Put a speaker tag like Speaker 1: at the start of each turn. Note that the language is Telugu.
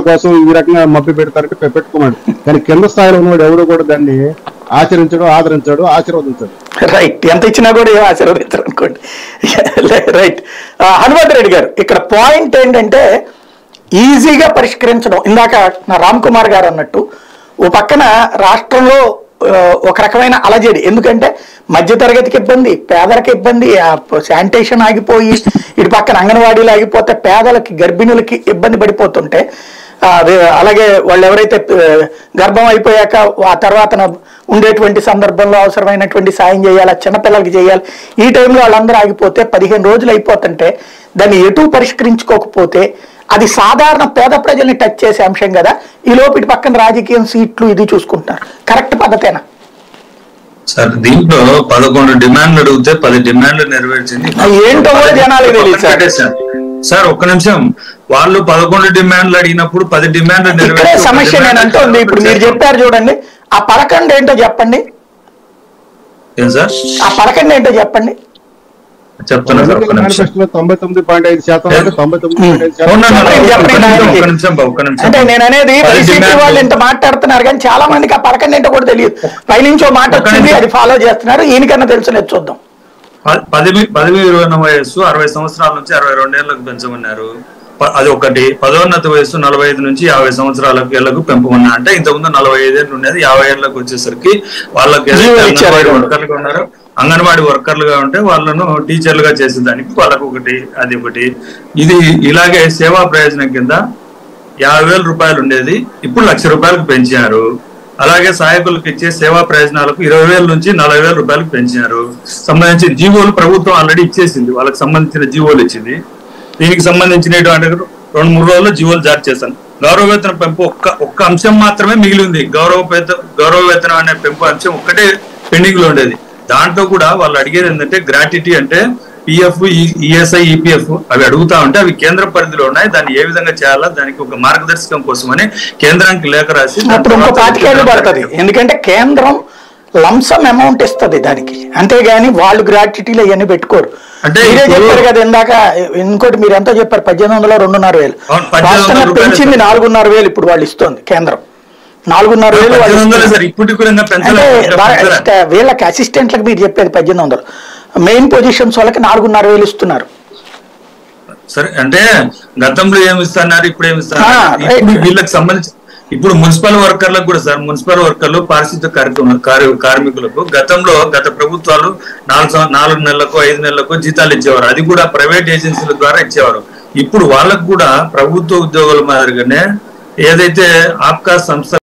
Speaker 1: కోసం ఈ రకంగా మభ్య పెడతారంటే పెట్టుకోమండి. కానీ కింద స్థాయిలో ఉన్నాడు ఎవరు కూడా దాన్ని ఆచరించడు, ఆదరించాడు, ఆశీర్వదించాడు.
Speaker 2: రైట్, ఎంత ఇచ్చినా కూడా ఏం ఆశీర్వదించరు అనుకోండి. రైట్. హనుమంత్ రెడ్డి గారు, ఇక్కడ పాయింట్ ఏంటంటే ఈజీగా పరిష్కరించడం. ఇందాక నా రామ్ కుమార్ గారు అన్నట్టు ఓ పక్కన రాష్ట్రంలో ఒక రకమైన అలజడి, ఎందుకంటే మధ్యతరగతికి ఇబ్బంది, పేదలకు ఇబ్బంది, శానిటేషన్ ఆగిపోయి ఇటు పక్కన అంగన్వాడీలు ఆగిపోతే పేదలకి గర్భిణులకి ఇబ్బంది పడిపోతుంటే, అలాగే వాళ్ళు ఎవరైతే గర్భం అయిపోయాక ఆ తర్వాత ఉండేటువంటి సందర్భంలో అవసరమైనటువంటి సాయం చేయాలి, చిన్నపిల్లలకి చేయాలి, ఈ టైంలో వాళ్ళందరూ ఆగిపోతే 15 రోజులు అయిపోతుంటే దాన్ని ఎటు పరిష్కరించుకోకపోతే అది సాధారణ పేద ప్రజల్ని టచ్ చేసే అంశం కదా. ఈ లోపటి పక్కన రాజకీయం, సీట్లు ఇది చూసుకుంటున్నారు. కరెక్ట్ పద్ధతేనా
Speaker 3: సార్? దీంట్లో 11 డిమాండ్లు అడిగితే 10 డిమాండ్లు నెరవేర్చింది.
Speaker 2: ఏంటో కూడా జనాలు తెలియదు
Speaker 3: సార్. ఒక్క నిమిషం, వాళ్ళు 11 డిమాండ్లు అడిగినప్పుడు 10 డిమాండ్లు నెరవేర్చే
Speaker 2: సమస్య నేను అంటుంది. ఇప్పుడు మీరు చెప్పారు చూడండి, ఆ 11 ఏంటో చెప్పండి.
Speaker 3: ఏం సార్
Speaker 2: ఆ 11 ఏంటో చెప్పండి.
Speaker 3: చెప్తున్నా సార్.
Speaker 1: 99.5% 99.5%.
Speaker 2: అంటే నేను అనేది వైసీపీ వాళ్ళు ఇంత మాట్లాడుతున్నారు కానీ చాలా మందికి ఆ 11 ఏంటో కూడా తెలియదు. పైనుంచో మాట వచ్చింది, అది ఫాలో చేస్తున్నారు. ఈయనకన్నా తెలుసులేదు, చూద్దాం.
Speaker 3: 10-20 వయస్సు 60 సంవత్సరాల నుంచి 62 ఏళ్లకు పెంచమన్నారు. అది ఒకటి. పదోన్నత వయస్సు 45 నుంచి 50 సంవత్సరాలకు పెంపమన్నా. అంటే ఇంతకుముందు 45 ఏళ్ళు ఉండేది, 50 ఏళ్ళకి వచ్చేసరికి వాళ్ళకి వర్కర్లుగా ఉన్నారు, అంగన్వాడీ వర్కర్లుగా ఉంటే వాళ్ళను టీచర్లుగా చేసేదానికి వాళ్ళకు ఒకటి, అది ఒకటి. ఇది ఇలాగే సేవా ప్రయోజనం కింద 50,000 రూపాయలు ఉండేది, ఇప్పుడు 1,00,000 రూపాయలకు పెంచారు. అలాగే సహాయకులకు ఇచ్చే సేవా ప్రయోజనాలకు 20,000 నుంచి 40,000 రూపాయలకు పెంచారు. సంబంధించిన జీవోలు ప్రభుత్వం ఆల్రెడీ ఇచ్చేసింది, వాళ్ళకి సంబంధించిన జీవోలు ఇచ్చింది. దీనికి సంబంధించినటువంటి 2-3 రోజుల్లో జీవోలు జారీ చేశాను. గౌరవ వేతనం పెంపు ఒక్క అంశం మాత్రమే మిగిలి ఉంది. గౌరవ వేతనం అనే పెంపు అంశం ఒక్కటే పెండింగ్ లో ఉండేది. దాంట్లో కూడా వాళ్ళు అడిగేది ఏంటంటే గ్రాట్యుటీ, అంటే పిఎఫ్, ఈఎస్ఐ, ఈపీఎఫ్ అవి అడుగుతా ఉంటే అవి కేంద్ర పరిధిలో ఉన్నాయి, దాన్ని ఏ విధంగా చేయాలా దానికి ఒక మార్గదర్శకం కోసమని కేంద్రానికి లేఖ రాసి
Speaker 2: పడుతుంది. ఎందుకంటే కేంద్రం లంసమ్ అమౌంట్ ఇస్తుంది దానికి, అంతేగాని వాళ్ళు గ్రాట్యుటీలు అవన్నీ పెట్టుకోరు. అంటే మీరే చెప్పారు కదా ఇందాక, ఇంకోటి మీరు ఎంతో చెప్పారు, 1800 2,500 పెంచింది 4,500 ఇప్పుడు వాళ్ళు ఇస్తుంది కేంద్రం. 4,500 వీళ్ళకి అసిస్టెంట్లకు మీరు చెప్పేది 1,800, మెయిన్ పొజిషన్స్ వాళ్ళకి 4,500 ఇస్తున్నారు.
Speaker 3: సరే, అంటే గతంలో ఏమి ఇస్తున్నారు, ఇప్పుడు ఏమి ఇస్తున్నారు? వీళ్ళకి సంబంధించి ఇప్పుడు మున్సిపల్ వర్కర్లకు కూడా సార్, మున్సిపల్ వర్కర్లు, పారిశుద్ధ్య కార్మికులకు గత ప్రభుత్వాలు 4 నెలలకు 5 నెలలకు జీతాలు ఇచ్చేవారు. అది కూడా ప్రైవేట్ ఏజెన్సీల ద్వారా ఇచ్చేవారు. ఇప్పుడు వాళ్ళకు కూడా ప్రభుత్వ ఉద్యోగుల మాదిరిగానే ఏదైతే ఆప్కా సంస్థ